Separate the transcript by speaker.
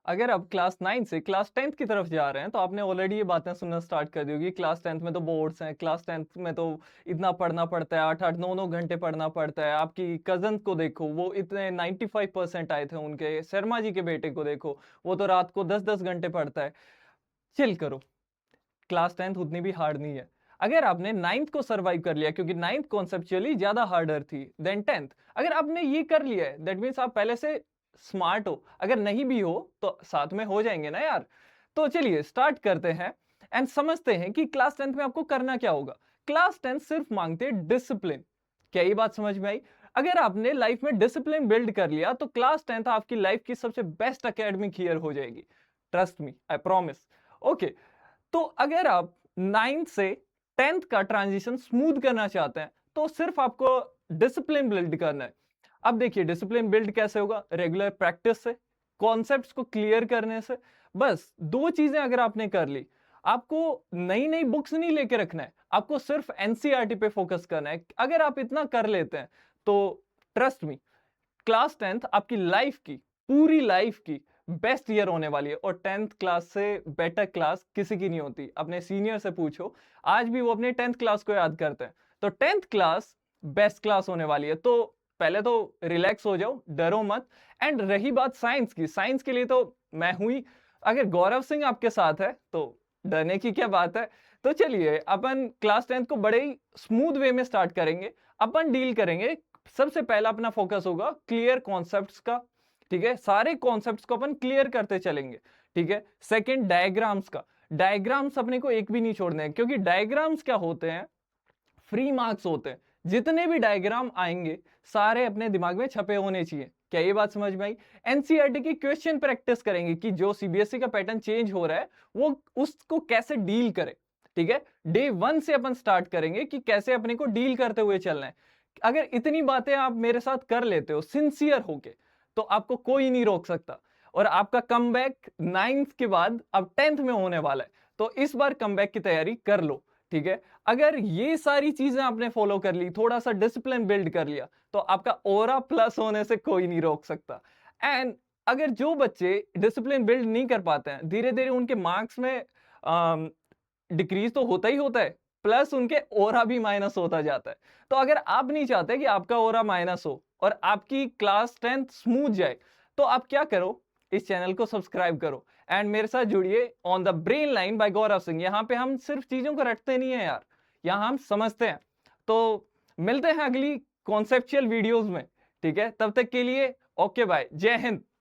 Speaker 1: अगर आप क्लास 9 से क्लास 10th की तरफ जा रहे हैं तो आपने ऑलरेडी ये बातें सुनना स्टार्ट कर दी होगी। क्लास 10th में तो बोर्ड्स हैं, क्लास 10th में तो इतना पढ़ना पड़ता है, 8-8 9-9 घंटे पढ़ना पड़ता है। आपकी कज़न को देखो, वो इतने 95% आए थे उनके। शर्मा जी के बेटे को देखो, वो तो रात को 10-10 घंटे पढ़ता है। चिल करो, क्लास 10th उतनी भी हार्ड नहीं है। अगर आपने 9th को सर्वाइव कर लिया, क्योंकि 9th कॉन्सेप्चुअली ज्यादा हार्डर थी देन 10th। अगर आपने ये कर लिया है, दैट मीन्स आप पहले से स्मार्ट हो। अगर नहीं भी हो तो साथ में हो जाएंगे ना यार। तो चलिए स्टार्ट करते हैं एंड समझते हैं कि क्लास 10th में आपको करना क्या होगा। क्लास 10th सिर्फ मांगते डिसिप्लिन। क्या ये बात समझ में आई? अगर आपने लाइफ में डिसिप्लिन बिल्ड कर लिया तो क्लास 10th आपकी लाइफ की सबसे बेस्ट एकेडमिक ईयर हो जाएगी। Trust me, I promise. Okay, तो अगर आप 9th से 10th का ट्रांजिशन स्मूथ करना चाहते हैं तो सिर्फ आपको डिसिप्लिन बिल्ड करना है। अब देखिए डिसिप्लिन बिल्ड कैसे होगा? रेगुलर प्रैक्टिस से, कॉन्सेप्ट्स को क्लियर करने से। बस दो चीजें अगर आपने कर ली, आपको नई नई बुक्स नहीं लेके रखना है, आपको सिर्फ एनसीईआरटी पे फोकस करना है। अगर आप इतना कर लेते हैं तो ट्रस्ट मी, क्लास 10th आपकी लाइफ की, पूरी लाइफ की बेस्ट ईयर होने वाली है। और 10th क्लास से बेटर क्लास किसी की नहीं होती। अपने सीनियर से पूछो, आज भी वो अपने 10th क्लास को याद करते हैं। तो 10th क्लास बेस्ट क्लास होने वाली है। तो पहले तो रिलैक्स हो जाओ, डरो मत। एंड रही बात साइंस की, साइंस के लिए तो मैं हुई। अगर गौरव सिंह आपके साथ है तो डरने की क्या बात है। तो चलिए अपन क्लास 10th को बड़े ही स्मूथ वे में स्टार्ट करेंगे। अपन डील करेंगे, सबसे पहला अपना फोकस होगा क्लियर कॉन्सेप्ट्स का। ठीक है, सारे कॉन्सेप्ट्स को अपन क्लियर करते चलेंगे। ठीक है, सेकंड डायग्राम्स का। डायग्राम्स अपने को एक भी नहीं छोड़ने हैं, क्योंकि डायग्राम्स क्या होते हैं? फ्री मार्क्स होते हैं। जितने भी डायग्राम आएंगे सारे अपने दिमाग में छपे होने चाहिए। क्या ये बात समझ में आई? एनसीईआरटी की क्वेश्चन प्रैक्टिस करेंगे कि जो सीबीएसई का पैटर्न चेंज हो रहा है वो उसको कैसे डील करे। ठीक है, डे 1 से अपन स्टार्ट करेंगे कि कैसे अपने को डील करते हुए चलना है। अगर इतनी बातें आप मेरे साथ कर लेते हो सिंसियर होके, तो आपको कोई नहीं रोक सकता। और आपका कमबैक 9th के बाद अब 10th में होने वाला है। तो इस बार कमबैक की तैयारी कर लो। ठीक है, अगर ये सारी चीजें आपने फॉलो कर ली, थोड़ा सा डिसिप्लिन बिल्ड कर लिया, तो आपका ऑरा प्लस होने से कोई नहीं रोक सकता। एंड अगर जो बच्चे डिसिप्लिन बिल्ड नहीं कर पाते हैं, धीरे धीरे उनके मार्क्स में डिक्रीज तो होता ही होता है, प्लस उनके ओरा भी माइनस होता जाता है। तो अगर आप नहीं चाहते कि आपका ओरा माइनस हो और आपकी क्लास 10th स्मूथ जाए, तो आप क्या करो, इस चैनल को सब्सक्राइब करो एंड मेरे साथ जुड़िए on the brain line by Gaurav Singh. यहाँ पे हम सिर्फ चीजों को रटते नहीं है यार, यहाँ हम समझते हैं। तो मिलते हैं अगली कॉन्सेप्चुअल वीडियोस में। ठीक है, तब तक के लिए ओके बाय, जय हिंद।